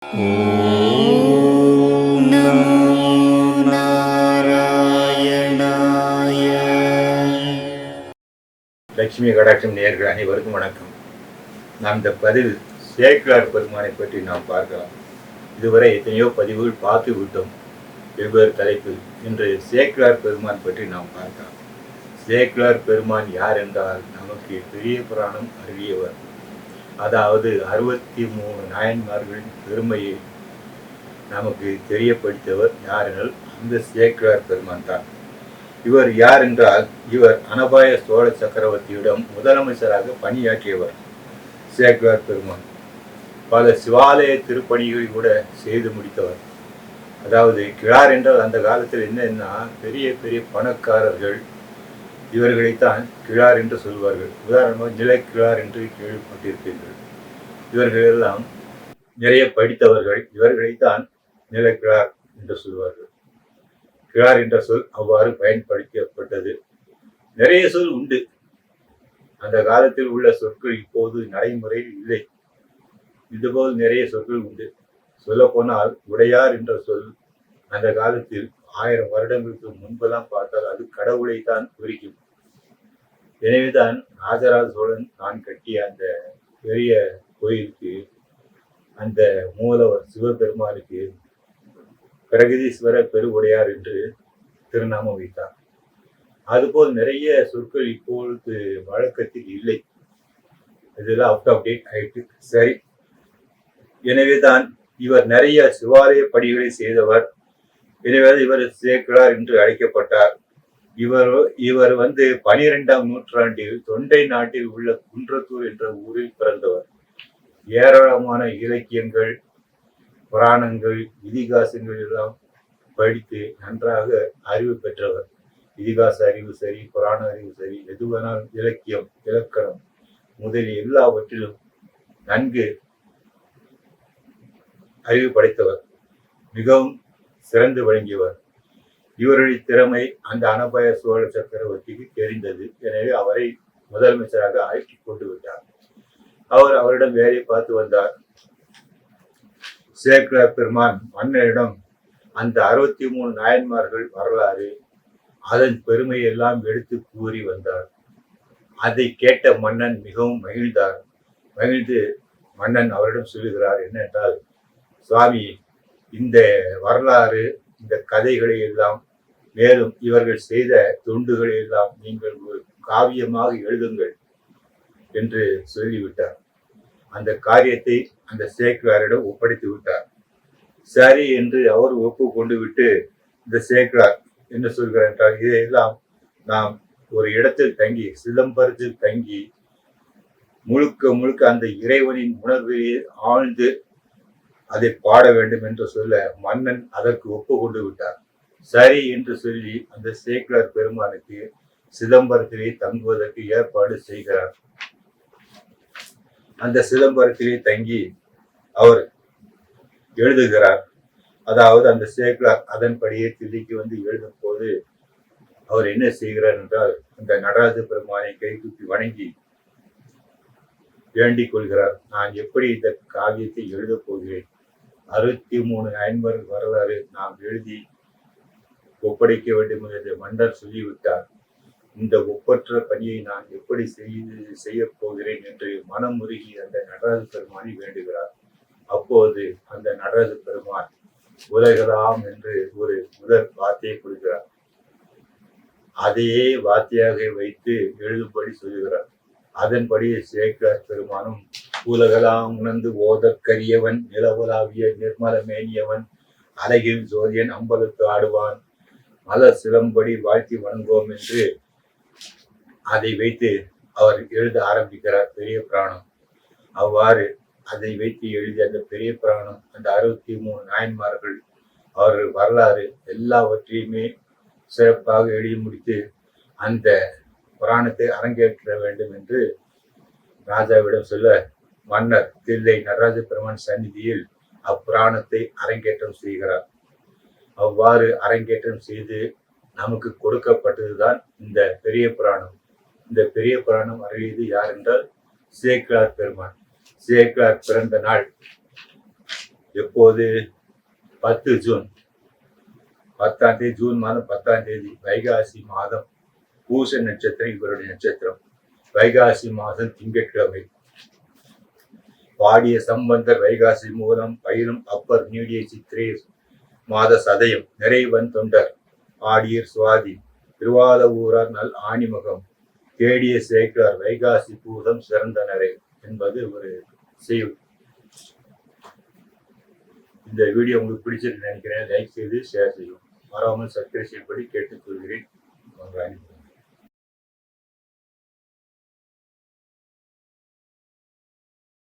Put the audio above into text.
ஓம் நமோ நாராயணாய. லட்சுமி கடாட்சம் நேயர்கள் அனைவருக்கும் வணக்கம். நாம் இந்த பதிவில் சேக்கிழார் பெருமானை பற்றி நாம் பார்க்கலாம். இதுவரை எத்தனையோ பதிவுகள் பார்த்து விட்டோம் வெவ்வேறு தலைப்பில். இன்று சேக்கிழார் பெருமான் பற்றி நாம் பார்க்கலாம். சேக்கிழார் பெருமான் யார் என்றால் நமக்கு பெரிய புராணம் அருளியவர். அதாவது 63 நாயன்மார்களின் பெருமையை நமக்கு தெரியப்படுத்தியவர் யார் என்றால் அந்த சேக்கிழார் பெருமான் தான். இவர் யார் என்றால் இவர் அனபாய சோழ சக்கரவர்த்தியிடம் முதலமைச்சராக பணியாற்றியவர். சேக்கிழார் பெருமான் பல சிவாலய திருப்பணிகளை கூட செய்து முடித்தவர். அதாவது கிழார் என்றால் அந்த காலத்தில் என்னன்னா பெரிய பெரிய பணக்காரர்கள் இவர்களைத்தான் கிழார் என்று சொல்வார்கள். உதாரணமாக நிலக்கிழார் என்று கேள்விப்பட்டிருப்பீர்கள். இவர்கள் எல்லாம் நிறைய படித்தவர்கள். இவர்களைத்தான் நிலக்கிழார் என்று சொல்வார்கள். கிழார் என்ற சொல் அவ்வாறு பயன்படுத்தப்பட்டது. நிறைய சொல் உண்டு. அந்த காலத்தில் உள்ள சொற்கள் இப்போது நடைமுறையில் இல்லை. இதுபோல் நிறைய சொற்கள் உண்டு. சொல்ல போனால் உடையார் என்ற சொல் அந்த காலத்தில் 1000 வருடங்களுக்கு முன்பெல்லாம் பார்த்தால் அது கடவுளை தான் குறிக்கும். எனவேதான் ராஜராஜ சோழன் தான் கட்டிய அந்த பெரிய கோயிலுக்கு அந்த மூலவர் சிவபெருமானுக்கு பிரகதீஸ்வர பெருவுடையார் என்று திருநாமம் வைத்தார். அதுபோல் நிறைய சொற்கள் இப்பொழுது வழக்கத்தில் இல்லை. இதெல்லாம் அவுட் ஆஃப் டேட் ஆயிட்டு. சரி, எனவேதான் இவர் நிறைய சிவாலய பணிகளை செய்தவர். எனவே இவர் சேக்கிழார் என்று அழைக்கப்பட்டார். இவர் 12ஆம் நூற்றாண்டில் தொண்டை நாட்டில் உள்ள குன்றத்தூர் என்ற ஊரில் பிறந்தவர். ஏராளமான இலக்கியங்கள், புராணங்கள், இதிகாசங்கள் எல்லாம் படித்து நன்றாக அறிவு பெற்றவர். இதிகாச அறிவு சரி, புராண அறிவு சரி, எதுவானால் இலக்கியம், இலக்கணம் முதலிய எல்லாவற்றிலும் நன்கு அறிவு படைத்தவர். மிகவும் சிறந்து விளங்கியவர். இவருடைய திறமை அந்த அனபாய சோழ சக்கரவர்த்திக்கு தெரிந்தது. எனவே அவரை முதலமைச்சராக அழைத்து கொண்டு விட்டார். அவரிடம் வேலை பார்த்து வந்தார். சேக்கிழார் பெருமான் மன்னரிடம் அந்த 63 நாயன்மார்கள் வரலாறு, அதன் பெருமை எல்லாம் எடுத்து கூறி வந்தார். அதை கேட்ட மன்னன் மிகவும் மகிழ்ந்தார். மகிழ்ந்து மன்னன் அவரிடம் சொல்லுகிறார் என்னென்றால், சுவாமி, இந்த வரலாறு, இந்த கதைகளை எல்லாம், மேலும் இவர்கள் செய்த தொண்டுகளை எல்லாம் நீங்கள் ஒரு காவியமாக எழுதுங்கள் என்று சொல்லிவிட்டார். அந்த காரியத்தை அந்த சேக்கிழாரிடம் ஒப்படைத்து விட்டார். சரி என்று அவர் ஒப்புக்கொண்டு விட்டு இந்த சேக்கிழார் என்ன சொல்கிறார் என்றால், இதையெல்லாம் நாம் ஒரு இடத்தில் தங்கி, சிதம்பரத்தில் தங்கி முழுக்க முழுக்க அந்த இறைவனின் உணர்வையே ஆழ்ந்து அதை பாட வேண்டும் என்று சொல்ல மன்னன் அதற்கு ஒப்புக்கொண்டு விட்டார். சரி என்று சொல்லி அந்த சேக்கிழார் பெருமானுக்கு சிதம்பரத்திலே தங்குவதற்கு ஏற்பாடு செய்கிறார். அந்த சிதம்பரத்திலே தங்கி அவர் எழுதுகிறார். அதாவது அந்த சேக்கிழார் அதன்படியே தில்லிக்கு எழுதும் போது அவர் என்ன செய்கிறார் என்றால், அந்த நடராஜ பெருமானை கைகூப்பி வணங்கி வேண்டிக் கொள்கிறார். நான் எப்படி இந்த காவியத்தை எழுதப் போகிறேன்? 63 நாயன்மார் வரலாறு நாம் எழுதி ஒப்படைக்க வேண்டும் என்று மன்னர் சொல்லிவிட்டார். இந்த ஒப்பற்ற பணியை நான் எப்படி செய்ய போகிறேன் என்று மனம் உருகி அந்த நடராஜ பெருமானை வேண்டுகிறார். அப்போது அந்த நடராஜ பெருமான் உலகலாம் என்று ஒரு முதல் வார்த்தையை கொடுக்கிறார். அதையே வார்த்தையாக வைத்து எழுதும்படி சொல்லுகிறார். அதன்படி சேக்கிழார் பெருமானும் உலகலாம் உணர்ந்து ஓதற்கரியவன், நிலவுலாவிய நிர்மல மேனியவன், அழகில் ஜோதியன் அம்பலத்து ஆடுவான், மலர் சிலம்படி வாழ்த்தி வணங்குவோம் என்று அதை வைத்து அவர் எழுத ஆரம்பிக்கிறார் பெரிய புராணம். அவ்வாறு அதை வைத்து எழுதிய அந்த பெரிய புராணம், அந்த 63 நாயன்மார்கள் அவர்கள் வரலாறு எல்லாவற்றையுமே சிறப்பாக எழுதி முடித்து அந்த புராணத்தை அரங்கேற்ற வேண்டும் என்று ராஜாவிடம் சொல்ல, மன்னர் தில்லை நடராஜ பெருமான் சந்நிதியில் அப்புராணத்தை அரங்கேற்றம் செய்கிறார். அவ்வாறு அரங்கேற்றம் செய்து நமக்கு கொடுக்கப்பட்டதுதான் இந்த பெரிய புராணம். இந்த பெரிய புராணம் அருளியது யார் என்றால் சேக்கிழார் பெருமான். சேக்கிழார் பிறந்த நாள் எப்போது 10 ஜூன் 10ஆம் தேதி, ஜூன் மாதம் 10ஆம் தேதி, வைகாசி மாதம் பூச நட்சத்திரம் இவருடைய நட்சத்திரம். வைகாசி மாதம் திங்கட்கிழமை. பாடிய சம்பந்தர் வைகாசி மூலம் பயிரும் அப்பர் நீடிய சித்திரை மாத சதயம் நிறைவன் தொண்டர் ஆடியர் சுவாதி திருவாத ஊரார் நல் ஆணிமுகம் தேடிய சேக்கிரார் வைகாசி பூதம் சிறந்தனரே என்பது ஒரு செய்யுள். இந்த வீடியோ உங்களுக்கு பிடிச்சிருக்கு நினைக்கிறேன். லைக் செய்து ஷேர் செய்யும். மறக்காமல் சப்ஸ்கிரைப் செய்யும்படி கேட்டுக்கொள்கிறேன்.